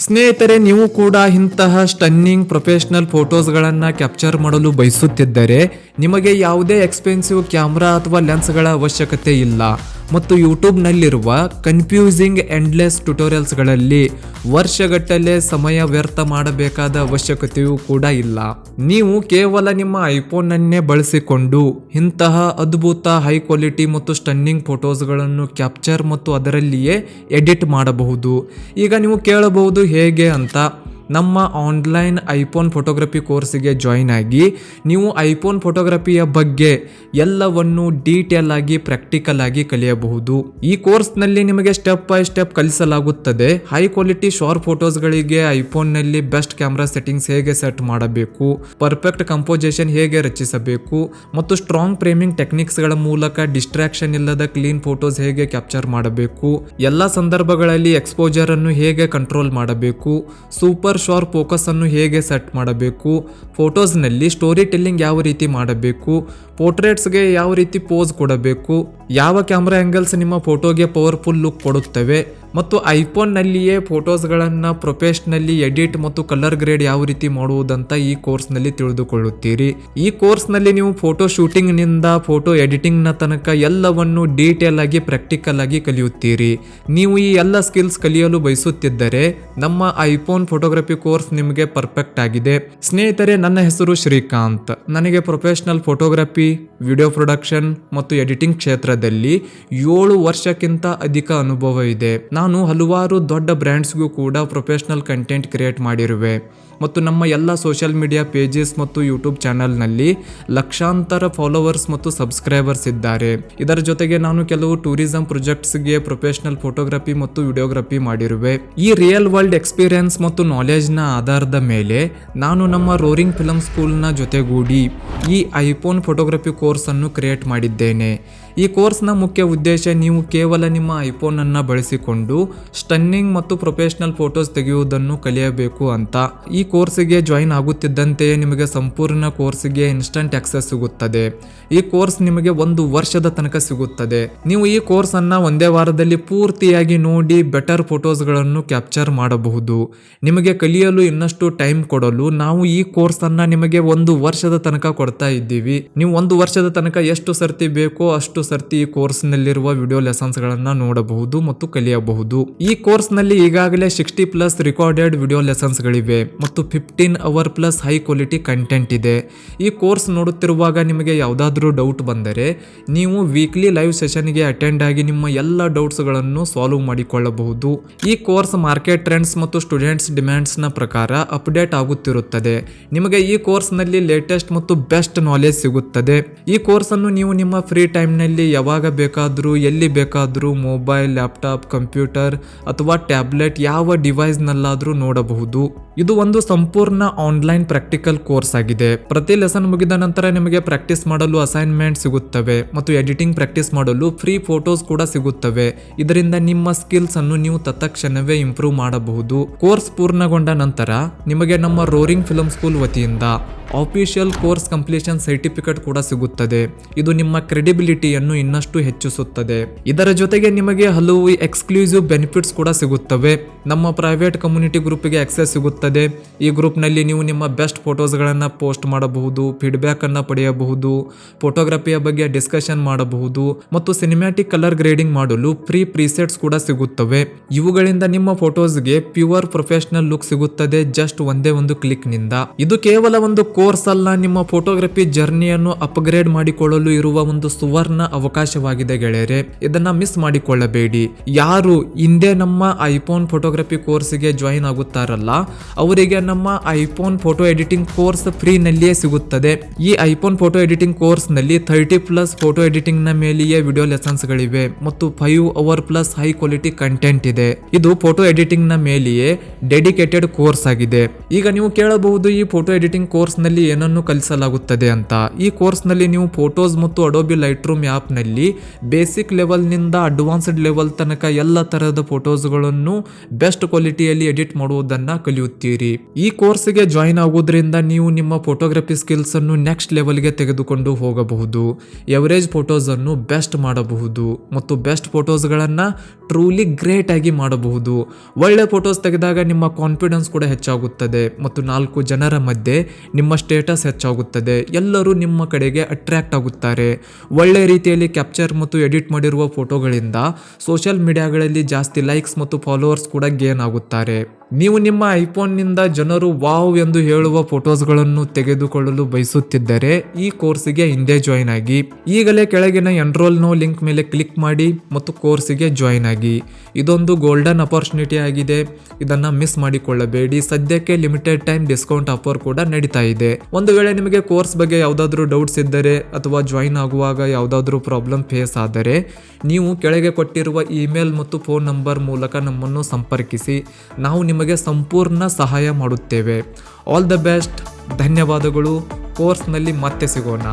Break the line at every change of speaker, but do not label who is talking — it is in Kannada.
ಸ್ನೇಹಿತರೆ, ನೀವು ಕೂಡ ಇಂತಹ ಸ್ಟನ್ನಿಂಗ್ ಪ್ರೊಫೆಷನಲ್ ಫೋಟೋಸ್ಗಳನ್ನು ಕ್ಯಾಪ್ಚರ್ ಮಾಡಲು ಬಯಸುತ್ತಿದ್ದರೆ ನಿಮಗೆ ಯಾವುದೇ ಎಕ್ಸ್ಪೆನ್ಸಿವ್ ಕ್ಯಾಮ್ರಾ ಅಥವಾ ಲೆನ್ಸ್ಗಳ ಅವಶ್ಯಕತೆ ಇಲ್ಲ ಮತ್ತು ಯೂಟ್ಯೂಬ್ನಲ್ಲಿರುವ ಕನ್ಫ್ಯೂಸಿಂಗ್ ಎಂಡ್ಲೆಸ್ ಟ್ಯುಟೋರಿಯಲ್ಸ್ಗಳಲ್ಲಿ ವರ್ಷಗಟ್ಟಲೆ ಸಮಯ ವ್ಯರ್ಥ ಮಾಡಬೇಕಾದ ಅವಶ್ಯಕತೆಯೂ ಕೂಡ ಇಲ್ಲ. ನೀವು ಕೇವಲ ನಿಮ್ಮ ಐಫೋನ್ನನ್ನೇ ಬಳಸಿಕೊಂಡು ಇಂತಹ ಅದ್ಭುತ ಹೈ ಕ್ವಾಲಿಟಿ ಮತ್ತು ಸ್ಟನ್ನಿಂಗ್ ಫೋಟೋಸ್ಗಳನ್ನು ಕ್ಯಾಪ್ಚರ್ ಮತ್ತು ಅದರಲ್ಲಿಯೇ ಎಡಿಟ್ ಮಾಡಬಹುದು. ಈಗ ನೀವು ಕೇಳಬಹುದು ಹೇಗೆ ಅಂತ. ನಮ್ಮ ಆನ್ಲೈನ್ ಐಫೋನ್ ಫೋಟೋಗ್ರಫಿ ಕೋರ್ಸಿಗೆ ಜಾಯಿನ್ ಆಗಿ ನೀವು ಐಫೋನ್ ಫೋಟೋಗ್ರಫಿಯ ಬಗ್ಗೆ ಎಲ್ಲವನ್ನು ಡೀಟೇಲ್ ಆಗಿ ಪ್ರಾಕ್ಟಿಕಲ್ ಆಗಿ ಕಲಿಯಬಹುದು. ಈ ಕೋರ್ಸ್ನಲ್ಲಿ ನಿಮಗೆ ಸ್ಟೆಪ್ ಬೈ ಸ್ಟೆಪ್ ಕಲಿಸಲಾಗುತ್ತದೆ. ಹೈ ಕ್ವಾಲಿಟಿ ಶಾರ್ಪ್ ಫೋಟೋಸ್ಗಳಿಗೆ ಐಫೋನ್ನಲ್ಲಿ ಬೆಸ್ಟ್ ಕ್ಯಾಮ್ರಾ ಸೆಟ್ಟಿಂಗ್ಸ್ ಹೇಗೆ ಸೆಟ್ ಮಾಡಬೇಕು, ಪರ್ಫೆಕ್ಟ್ ಕಂಪೋಸಿಷನ್ ಹೇಗೆ ರಚಿಸಬೇಕು ಮತ್ತು ಸ್ಟ್ರಾಂಗ್ ಫ್ರೇಮಿಂಗ್ ಟೆಕ್ನಿಕ್ಸ್ಗಳ ಮೂಲಕ ಡಿಸ್ಟ್ರಾಕ್ಷನ್ ಇಲ್ಲದ ಕ್ಲೀನ್ ಫೋಟೋಸ್ ಹೇಗೆ ಕ್ಯಾಪ್ಚರ್ ಮಾಡಬೇಕು, ಎಲ್ಲ ಸಂದರ್ಭಗಳಲ್ಲಿ ಎಕ್ಸ್ಪೋಜರ್ ಅನ್ನು ಹೇಗೆ ಕಂಟ್ರೋಲ್ ಮಾಡಬೇಕು, ಸೂಪರ್ ಶಾರ್ಪ್ ಫೋಕಸ್ ಅನ್ನು ಹೇಗೆ ಸೆಟ್ ಮಾಡಬೇಕು, ಫೋಟೋಸ್ನಲ್ಲಿ ಸ್ಟೋರಿ ಟೆಲ್ಲಿಂಗ್ ಯಾವ ರೀತಿ ಮಾಡಬೇಕು, ಪೋರ್ಟ್ರೇಟ್ಸ್ಗೆ ಯಾವ ರೀತಿ ಪೋಸ್ ಕೊಡಬೇಕು, ಯಾವ ಕ್ಯಾಮ್ರಾ ಆ್ಯಂಗಲ್ಸ್ ನಿಮ್ಮ ಫೋಟೋಗೆ ಪವರ್ಫುಲ್ ಲುಕ್ ಕೊಡುತ್ತವೆ ಮತ್ತು ಐಫೋನ್ನಲ್ಲಿಯೇ ಫೋಟೋಸ್ಗಳನ್ನು ಪ್ರೊಫೆಷನಲಿ ಎಡಿಟ್ ಮತ್ತು ಕಲರ್ ಗ್ರೇಡ್ ಯಾವ ರೀತಿ ಮಾಡುವುದಂತ ಈ ಕೋರ್ಸ್ನಲ್ಲಿ ತಿಳಿದುಕೊಳ್ಳುತ್ತೀರಿ. ಈ ಕೋರ್ಸ್ನಲ್ಲಿ ನೀವು ಫೋಟೋ ಶೂಟಿಂಗ್ನಿಂದ ಫೋಟೋ ಎಡಿಟಿಂಗ್ನ ತನಕ ಎಲ್ಲವನ್ನು ಡೀಟೇಲ್ ಆಗಿ ಪ್ರಾಕ್ಟಿಕಲ್ ಆಗಿ ಕಲಿಯುತ್ತೀರಿ. ನೀವು ಈ ಎಲ್ಲ ಸ್ಕಿಲ್ಸ್ ಕಲಿಯಲು ಬಯಸುತ್ತಿದ್ದರೆ ನಮ್ಮ ಐಫೋನ್ ಫೋಟೋಗ್ರಫಿ ಕೋರ್ಸ್ ನಿಮಗೆ ಪರ್ಫೆಕ್ಟ್ ಆಗಿದೆ. ಸ್ನೇಹಿತರೆ, ನನ್ನ ಹೆಸರು ಶ್ರೀಕಾಂತ್. ನನಗೆ ಪ್ರೊಫೆಷನಲ್ ಫೋಟೋಗ್ರಫಿ, ವಿಡಿಯೋ ಪ್ರೊಡಕ್ಷನ್ ಮತ್ತು ಎಡಿಟಿಂಗ್ ಕ್ಷೇತ್ರದಲ್ಲಿ 7 ವರ್ಷಕ್ಕಿಂತ ಅಧಿಕ ಅನುಭವ ಇದೆ. ನಾನು ಹಲವಾರು ದೊಡ್ಡ ಬ್ರ್ಯಾಂಡ್ಸ್ಗೂ ಕೂಡ ಪ್ರೊಫೆಷನಲ್ ಕಂಟೆಂಟ್ ಕ್ರಿಯೇಟ್ ಮಾಡಿರುವೆ ಮತ್ತು ನಮ್ಮ ಎಲ್ಲ ಸೋಷಿಯಲ್ ಮೀಡಿಯಾ ಪೇಜಸ್ ಮತ್ತು ಯೂಟ್ಯೂಬ್ ಚಾನಲ್ನಲ್ಲಿ ಲಕ್ಷಾಂತರ ಫಾಲೋವರ್ಸ್ ಮತ್ತು ಸಬ್ಸ್ಕ್ರೈಬರ್ಸ್ ಇದ್ದಾರೆ. ಇದರ ಜೊತೆಗೆ ನಾನು ಕೆಲವು ಟೂರಿಸಂ ಪ್ರಾಜೆಕ್ಟ್ಸ್ಗೆ ಪ್ರೊಫೆಷನಲ್ ಫೋಟೋಗ್ರಫಿ ಮತ್ತು ವಿಡಿಯೋಗ್ರಫಿ ಮಾಡಿರುವೆ. ಈ ರಿಯಲ್ ವರ್ಲ್ಡ್ ಎಕ್ಸ್ಪೀರಿಯನ್ಸ್ ಮತ್ತು ನಾಲೆಜ್ನ ಆಧಾರದ ಮೇಲೆ ನಾನು ನಮ್ಮ ರೋರಿಂಗ್ ಫಿಲ್ಮ್ ಸ್ಕೂಲ್ನ ಜೊತೆಗೂಡಿ ಈ ಐಫೋನ್ ಫೋಟೋಗ್ರಫಿ ಕೋರ್ಸ್ ಅನ್ನು ಕ್ರಿಯೇಟ್ ಮಾಡಿದ್ದೇನೆ. ಈ ಕೋರ್ಸ್ನ ಮುಖ್ಯ ಉದ್ದೇಶ ನೀವು ಕೇವಲ ನಿಮ್ಮ ಐಫೋನನ್ನು ಬಳಸಿಕೊಂಡು ಸ್ಟನ್ನಿಂಗ್ ಮತ್ತು ಪ್ರೊಫೆಷನಲ್ ಫೋಟೋಸ್ ತೆಗೆಯುವುದನ್ನು ಕಲಿಯಬೇಕು ಅಂತ. ಈ ಕೋರ್ಸಿಗೆ ಜಾಯಿನ್ ಆಗುತ್ತಿದ್ದಂತೆಯೇ ನಿಮಗೆ ಸಂಪೂರ್ಣ ಕೋರ್ಸಿಗೆ ಇನ್ಸ್ಟಂಟ್ ಆಕ್ಸೆಸ್ ಸಿಗುತ್ತದೆ. ಈ ಕೋರ್ಸ್ ನಿಮಗೆ 1 ವರ್ಷದ ತನಕ ಸಿಗುತ್ತದೆ. ನೀವು ಈ ಕೋರ್ಸ್ ಅನ್ನ ಒಂದೇ ವಾರದಲ್ಲಿ ಪೂರ್ತಿಯಾಗಿ ನೋಡಿ ಬೆಟರ್ ಫೋಟೋಸ್ಗಳನ್ನು ಕ್ಯಾಪ್ಚರ್ ಮಾಡಬಹುದು. ನಿಮಗೆ ಕಲಿಯಲು ಇನ್ನಷ್ಟು ಟೈಮ್ ಕೊಡಲು ನಾವು ಈ ಕೋರ್ಸ್ ಅನ್ನ ನಿಮಗೆ 1 ವರ್ಷದ ತನಕ ಕೊಡ್ತಾ ಇದ್ದೀವಿ. ನೀವು 1 ವರ್ಷದ ತನಕ ಎಷ್ಟು ಸರ್ತಿ ಬೇಕೋ ಅಷ್ಟು ಸರ್ತಿ ಈ ಕೋರ್ಸ್ ನಲ್ಲಿರುವ ವಿಡಿಯೋ ಲೆಸನ್ಸ್ ಗಳನ್ನ ನೋಡಬಹುದು ಮತ್ತು ಕಲಿಯಬಹುದು. ಈ ಕೋರ್ಸ್ ನಲ್ಲಿ ಈಗಾಗಲೇ 60+ ರಿಕಾರ್ಡೆಡ್ ವಿಡಿಯೋ ಲೆಸನ್ಸ್ ಗಳಿವೆ ಮತ್ತು 15 hour plus high quality content ಇದೆ. ಈ ಕೋರ್ಸ್ ನೋಡುತ್ತಿರುವಾಗ ನಿಮಗೆ ಯಾವುದಾದ್ರೂ ಡೌಟ್ ಬಂದರೆ ನೀವು ವೀಕ್ಲಿ ಲೈವ್ ಸೆಷನ್ಗೆ ಅಟೆಂಡ್ ಆಗಿ ನಿಮ್ಮ ಎಲ್ಲ ಡೌಟ್ಸ್ ಗಳನ್ನು ಸಾಲ್ವ್ ಮಾಡಿಕೊಳ್ಳಬಹುದು. ಈ ಕೋರ್ಸ್ ಮಾರ್ಕೆಟ್ ಟ್ರೆಂಡ್ಸ್ ಮತ್ತು ಸ್ಟೂಡೆಂಟ್ಸ್ ಡಿಮ್ಯಾಂಡ್ಸ್ ನ ಪ್ರಕಾರ ಅಪ್ಡೇಟ್ ಆಗುತ್ತಿರುತ್ತದೆ. ನಿಮಗೆ ಈ ಕೋರ್ಸ್ ನಲ್ಲಿ ಲೇಟೆಸ್ಟ್ ಮತ್ತು ಬೆಸ್ಟ್ ನಾಲೆಜ್ ಸಿಗುತ್ತದೆ. ಈ ಕೋರ್ಸ್ ಅನ್ನು ನೀವು ನಿಮ್ಮ ಫ್ರೀ ಟೈಮ್ ನಲ್ಲಿ ಯಾವಾಗ ಬೇಕಾದರೂ ಎಲ್ಲಿ ಬೇಕಾದರೂ ಮೊಬೈಲ್, ಲ್ಯಾಪ್ಟಾಪ್, ಕಂಪ್ಯೂಟರ್ ಅಥವಾ ಟ್ಯಾಬ್ಲೆಟ್ ಯಾವ ಡಿವೈಸ್ ನಲ್ಲಾದರೂ ನೋಡಬಹುದು. ಇದು ಒಂದು ಸಂಪೂರ್ಣ ಆನ್ಲೈನ್ ಪ್ರಾಕ್ಟಿಕಲ್ ಕೋರ್ಸ್ ಆಗಿದೆ. ಪ್ರತಿ ಲೆಸನ್ ಮುಗಿದ ನಂತರ ನಿಮಗೆ ಪ್ರಾಕ್ಟೀಸ್ ಮಾಡಲು ಅಸೈನ್ಮೆಂಟ್ ಸಿಗುತ್ತವೆ ಮತ್ತು ಎಡಿಟಿಂಗ್ ಪ್ರಾಕ್ಟೀಸ್ ಮಾಡಲು ಫ್ರೀ ಫೋಟೋಸ್ ಕೂಡ ಸಿಗುತ್ತವೆ. ಇದರಿಂದ ನಿಮ್ಮ ಸ್ಕಿಲ್ಸ್ ಅನ್ನು ನೀವು ತತ್ಕ್ಷಣವೇ ಇಂಪ್ರೂವ್ ಮಾಡಬಹುದು. ಕೋರ್ಸ್ ಪೂರ್ಣಗೊಂಡ ನಂತರ ನಿಮಗೆ ನಮ್ಮ ರೋರಿಂಗ್ ಫಿಲ್ಮ್ ಸ್ಕೂಲ್ ವತಿಯಿಂದ ಆಫಿಷಿಯಲ್ ಕೋರ್ಸ್ ಕಂಪ್ಲೀಷನ್ ಸರ್ಟಿಫಿಕೇಟ್ ಕೂಡ ಸಿಗುತ್ತದೆ. ಇದು ನಿಮ್ಮ ಕ್ರೆಡಿಬಿಲಿಟಿಯನ್ನು ಇನ್ನಷ್ಟು ಹೆಚ್ಚಿಸುತ್ತದೆ. ಇದರ ಜೊತೆಗೆ ನಿಮಗೆ ಹಲವು ಎಕ್ಸ್ಕ್ಲೂಸಿವ್ ಬೆನಿಫಿಟ್ಸ್ ಕೂಡ ಸಿಗುತ್ತವೆ. ನಮ್ಮ ಪ್ರೈವೇಟ್ ಕಮ್ಯುನಿಟಿ ಗ್ರೂಪ್ಗೆ ಆಕ್ಸೆಸ್ ಸಿಗುತ್ತದೆ. ಈ ಗ್ರೂಪ್ನಲ್ಲಿ ನೀವು ನಿಮ್ಮ ಬೆಸ್ಟ್ ಫೋಟೋಸ್ಗಳನ್ನು ಪೋಸ್ಟ್ ಮಾಡಬಹುದು, ಫೀಡ್ಬ್ಯಾಕ್ ಅನ್ನು ಪಡೆಯಬಹುದು, ಫೋಟೋಗ್ರಫಿಯ ಬಗ್ಗೆ ಡಿಸ್ಕಷನ್ ಮಾಡಬಹುದು ಮತ್ತು ಸಿನಿಮ್ಯಾಟಿಕ್ ಕಲರ್ ಗ್ರೇಡಿಂಗ್ ಮಾಡಲು ಫ್ರೀ ಪ್ರಿಸೆಟ್ಸ್ ಕೂಡ ಸಿಗುತ್ತವೆ. ಇವುಗಳಿಂದ ನಿಮ್ಮ ಫೋಟೋಸ್ಗೆ ಪ್ಯೂರ್ ಪ್ರೊಫೆಷನಲ್ ಲುಕ್ ಸಿಗುತ್ತದೆ ಜಸ್ಟ್ ಒಂದೇ ಒಂದು ಕ್ಲಿಕ್ ನಿಂದ. ಇದು ಕೇವಲ ಒಂದು ಕೋರ್ಸ್ ಅಲ್ಲ, ನಿಮ್ಮ ಫೋಟೋಗ್ರಫಿ ಜರ್ನಿಯನ್ನು ಅಪ್ಗ್ರೇಡ್ ಮಾಡಿಕೊಳ್ಳಲು ಇರುವ ಒಂದು ಸುವರ್ಣ ಅವಕಾಶವಾಗಿದೆ ಗೆಳೆಯರೆ. ಇದನ್ನ ಮಿಸ್ ಮಾಡಿಕೊಳ್ಳಬೇಡಿ. ಯಾರು ಹಿಂದೆ ನಮ್ಮ ಐಫೋನ್ ಫೋಟೋಗ್ರಫಿ ಕೋರ್ಸ್ಗೆ ಜಾಯಿನ್ ಆಗುತ್ತಾರಲ್ಲ ಅವರಿಗೆ ನಮ್ಮ iPhone photo editing course free ನಲ್ಲಿಯೇ ಸಿಗುತ್ತದೆ. ಈ ಐಫೋನ್ ಫೋಟೋ ಎಡಿಟಿಂಗ್ ಕೋರ್ಸ್ ನಲ್ಲಿ 30+ ಫೋಟೋ ಎಡಿಟಿಂಗ್ ನ ಮೇಲೆಯೇ ವಿಡಿಯೋ ಲೆಸನ್ಸ್ ಗಳಿವೆ ಮತ್ತು 5 hour plus high quality content ಇದೆ. ಇದು ಫೋಟೋ ಎಡಿಟಿಂಗ್ ನ ಮೇಲೆಯೇ ಡೆಡಿಕೇಟೆಡ್ ಕೋರ್ಸ್ ಆಗಿದೆ. ಈಗ ನೀವು ಕೇಳಬಹುದು, ಈ ಫೋಟೋ ಎಡಿಟಿಂಗ್ ಕೋರ್ಸ್ ನಲ್ಲಿ ಏನನ್ನು ಕಲಿಸಲಾಗುತ್ತದೆ ಅಂತ. ಈ ಕೋರ್ಸ್ ನಲ್ಲಿ ನೀವು ಫೋಟೋಸ್ ಮತ್ತು ಅಡೋಬಿ ಲೈಟ್ ರೂಮ್ ಯಾವ ಆ್ಯಪ್ನಲ್ಲಿ ಬೇಸಿಕ್ ಲೆವೆಲ್ನಿಂದ ಅಡ್ವಾನ್ಸ್ಡ್ ಲೆವೆಲ್ ತನಕ ಎಲ್ಲ ಥರದ ಫೋಟೋಸ್ಗಳನ್ನು ಬೆಸ್ಟ್ ಕ್ವಾಲಿಟಿಯಲ್ಲಿ ಎಡಿಟ್ ಮಾಡುವುದನ್ನು ಕಲಿಯುತ್ತೀರಿ. ಈ ಕೋರ್ಸ್ಗೆ ಜಾಯಿನ್ ಆಗೋದ್ರಿಂದ ನೀವು ನಿಮ್ಮ ಫೋಟೋಗ್ರಫಿ ಸ್ಕಿಲ್ಸನ್ನು ನೆಕ್ಸ್ಟ್ ಲೆವೆಲ್ಗೆ ತೆಗೆದುಕೊಂಡು ಹೋಗಬಹುದು. ಎವರೇಜ್ ಫೋಟೋಸನ್ನು ಬೆಸ್ಟ್ ಮಾಡಬಹುದು ಮತ್ತು ಬೆಸ್ಟ್ ಫೋಟೋಸ್ಗಳನ್ನು ಟ್ರೂಲಿ ಗ್ರೇಟ್ ಆಗಿ ಮಾಡಬಹುದು. ಒಳ್ಳೆ ಫೋಟೋಸ್ ತೆಗೆದಾಗ ನಿಮ್ಮ ಕಾನ್ಫಿಡೆನ್ಸ್ ಕೂಡ ಹೆಚ್ಚಾಗುತ್ತದೆ ಮತ್ತು 4 ಜನರ ಮಧ್ಯೆ ನಿಮ್ಮ ಸ್ಟೇಟಸ್ ಹೆಚ್ಚಾಗುತ್ತದೆ. ಎಲ್ಲರೂ ನಿಮ್ಮ ಕಡೆಗೆ ಅಟ್ರಾಕ್ಟ್ ಆಗುತ್ತಾರೆ. ಒಳ್ಳೆ ರೀತಿಯಲ್ಲಿ ಕ್ಯಾಪ್ಚರ್ ಮತ್ತು ಎಡಿಟ್ ಮಾಡಿರುವ ಫೋಟೋಗಳಿಂದ ಸೋಷಿಯಲ್ ಮೀಡಿಯಾಗಳಲ್ಲಿ ಜಾಸ್ತಿ ಲೈಕ್ಸ್ ಮತ್ತು ಫಾಲೋವರ್ಸ್ ಕೂಡ ಗೇನ್ ಆಗುತ್ತಾರೆ. ನೀವು ನಿಮ್ಮ ಐಫೋನ್ನಿಂದ ಜನರು ವಾವ್ ಎಂದು ಹೇಳುವ ಫೋಟೋಸ್ಗಳನ್ನು ತೆಗೆದುಕೊಳ್ಳಲು ಬಯಸುತ್ತಿದ್ದರೆ ಈ ಕೋರ್ಸಿಗೆ ಹಿಂದೆ ಜಾಯಿನ್ ಆಗಿ. ಈಗಲೇ ಕೆಳಗಿನ ಎನ್ರೋಲ್ ನೋ ಲಿಂಕ್ ಮೇಲೆ ಕ್ಲಿಕ್ ಮಾಡಿ ಮತ್ತು ಕೋರ್ಸಿಗೆ ಜಾಯಿನ್ ಆಗಿ. ಇದೊಂದು ಗೋಲ್ಡನ್ ಅಪರ್ಚುನಿಟಿ ಆಗಿದೆ, ಇದನ್ನು ಮಿಸ್ ಮಾಡಿಕೊಳ್ಳಬೇಡಿ. ಸದ್ಯಕ್ಕೆ ಲಿಮಿಟೆಡ್ ಟೈಮ್ ಡಿಸ್ಕೌಂಟ್ ಆಫರ್ ಕೂಡ ನಡೀತಾ ಇದೆ. ಒಂದು ವೇಳೆ ನಿಮಗೆ ಕೋರ್ಸ್ ಬಗ್ಗೆ ಯಾವುದಾದ್ರೂ ಡೌಟ್ಸ್ ಇದ್ದರೆ ಅಥವಾ ಜಾಯಿನ್ ಆಗುವಾಗ ಯಾವುದಾದ್ರೂ ಪ್ರಾಬ್ಲಮ್ ಫೇಸ್ ಆದರೆ ನೀವು ಕೆಳಗೆ ಕೊಟ್ಟಿರುವ ಇಮೇಲ್ ಮತ್ತು ಫೋನ್ ನಂಬರ್ ಮೂಲಕ ನಮ್ಮನ್ನು ಸಂಪರ್ಕಿಸಿ. ನಾವು ನಿಮಗೆ ಸಂಪೂರ್ಣ ಸಹಾಯ ಮಾಡುತ್ತೇವೆ. All the best. ಧನ್ಯವಾದಗಳು. ಕೋರ್ಸ್ನಲ್ಲಿ ಮತ್ತೆ ಸಿಗೋಣ.